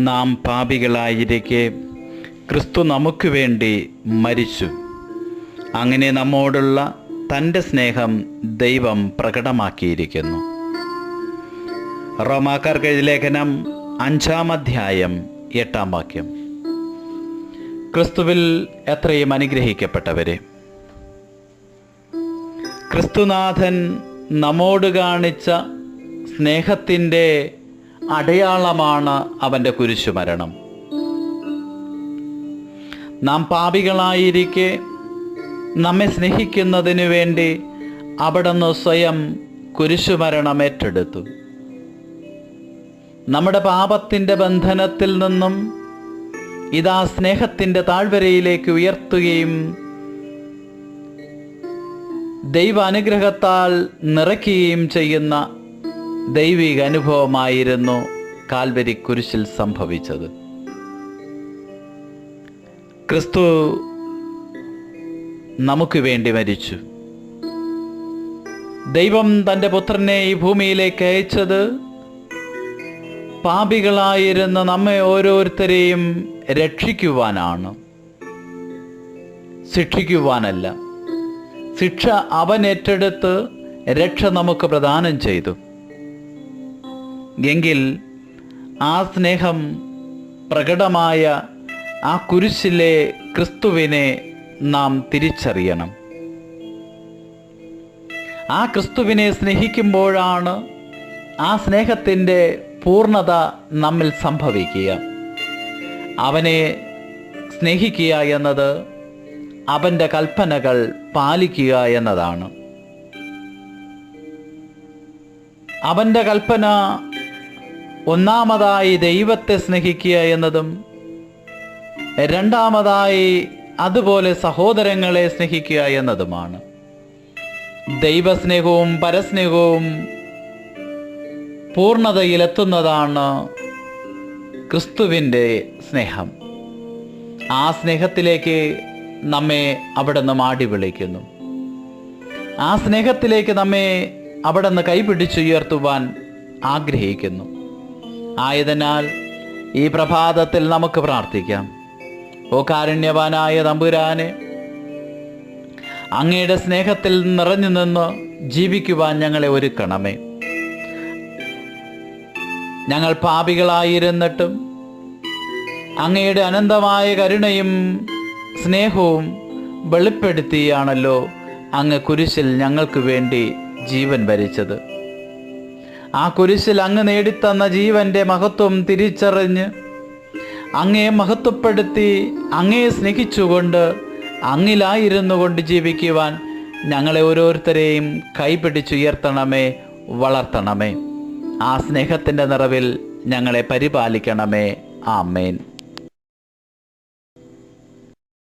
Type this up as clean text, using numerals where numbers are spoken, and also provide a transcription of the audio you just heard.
നാം പാപികളായിരിക്കെ ക്രിസ്തു നമുക്ക് വേണ്ടി മരിച്ചു. അങ്ങനെ നമ്മോടുള്ള തൻ്റെ സ്നേഹം ദൈവം പ്രകടമാക്കിയിരിക്കുന്നു. റോമാക്കാർക്ക് എഴുതിയ ലേഖനം 5-ാം അധ്യായം 8-ാം വാക്യം. ക്രിസ്തുവിൽ എത്രയും അനുഗ്രഹിക്കപ്പെട്ടവരെ, ക്രിസ്തുനാഥൻ നമ്മോട് കാണിച്ച സ്നേഹത്തിൻ്റെ അടയാളമാണ് അവൻ്റെ കുരിശുമരണം. നാം പാപികളായിരിക്കെ നമ്മെ സ്നേഹിക്കുന്നതിനു വേണ്ടി അവിടുന്ന് സ്വയം കുരിശുമരണം ഏറ്റെടുത്തു. നമ്മുടെ പാപത്തിൻ്റെ ബന്ധനത്തിൽ നിന്നും ഇതാ സ്നേഹത്തിൻ്റെ താഴ്വരയിലേക്ക് ഉയർത്തുകയും ദൈവ അനുഗ്രഹത്താൽ നിറയ്ക്കുകയും ചെയ്യുന്ന ദൈവിക അനുഭവമായിരുന്നു കാൽവരി കുരിശിൽ സംഭവിച്ചത്. ക്രിസ്തു നമുക്ക് വേണ്ടി മരിച്ചു. ദൈവം തൻ്റെ പുത്രനെ ഈ ഭൂമിയിലേക്ക് അയച്ചത് പാപികളായിരുന്ന നമ്മെ ഓരോരുത്തരെയും രക്ഷിക്കുവാനാണ്, ശിക്ഷിക്കുവാനല്ല. ശിക്ഷ അവൻ ഏറ്റെടുത്ത് രക്ഷ നമുക്ക് പ്രദാനം ചെയ്തു. എങ്കിൽ ആ സ്നേഹം പ്രകടമായ ആ കുരിശിലെ ക്രിസ്തുവിനെ നാം തിരിച്ചറിയണം. ആ ക്രിസ്തുവിനെ സ്നേഹിക്കുമ്പോഴാണ് ആ സ്നേഹത്തിൻ്റെ പൂർണ്ണത നമ്മിൽ സംഭവിക്കുക. അവനെ സ്നേഹിക്കുക എന്നത് അവൻ്റെ കൽപ്പനകൾ പാലിക്കുക എന്നതാണ്. അവൻ്റെ കൽപ്പന ഒന്നാമതായി ദൈവത്തെ സ്നേഹിക്കുക എന്നതും രണ്ടാമതായി അതുപോലെ സഹോദരങ്ങളെ സ്നേഹിക്കുക എന്നതുമാണ്. ദൈവസ്നേഹവും പരസ്നേഹവും പൂർണ്ണതയിലെത്തുന്നതാണ് ക്രിസ്തുവിൻ്റെ സ്നേഹം. ആ സ്നേഹത്തിലേക്ക് നമ്മെ അവിടുന്ന് മാടി വിളിക്കുന്നു. ആ സ്നേഹത്തിലേക്ക് നമ്മെ അവിടുന്ന് കൈപിടിച്ചുയർത്തുവാൻ ആഗ്രഹിക്കുന്നു. ആയതിനാൽ ഈ പ്രഭാതത്തിൽ നമുക്ക് പ്രാർത്ഥിക്കാം. ഓ കാരുണ്യവാനായ തമ്പുരാനെ, അങ്ങയുടെ സ്നേഹത്തിൽ നിറഞ്ഞു നിന്ന് ജീവിക്കുവാൻ ഞങ്ങളെ ഒരുക്കണമേ. ഞങ്ങൾ പാപികളായിരുന്നിട്ടും അങ്ങയുടെ അനന്തമായ കരുണയും സ്നേഹവും വെളിപ്പെടുത്തിയാണല്ലോ അങ്ങ് കുരിശിൽ ഞങ്ങൾക്ക് വേണ്ടി ജീവൻ വരിച്ചത്. ആ കുരിശിൽ അങ്ങ് നേടിത്തന്ന ജീവൻ്റെ മഹത്വം തിരിച്ചറിഞ്ഞ് അങ്ങയെ മഹത്വപ്പെടുത്തി അങ്ങയെ സ്നേഹിച്ചുകൊണ്ട് അങ്ങിലായിരുന്നു കൊണ്ട് ജീവിക്കുവാൻ ഞങ്ങളെ ഓരോരുത്തരെയും കൈപിടിച്ചുയർത്തണമേ, വളർത്തണമേ. ആ സ്നേഹത്തിൻ്റെ നിറവിൽ ഞങ്ങളെ പരിപാലിക്കണമേ. ആമേൻ.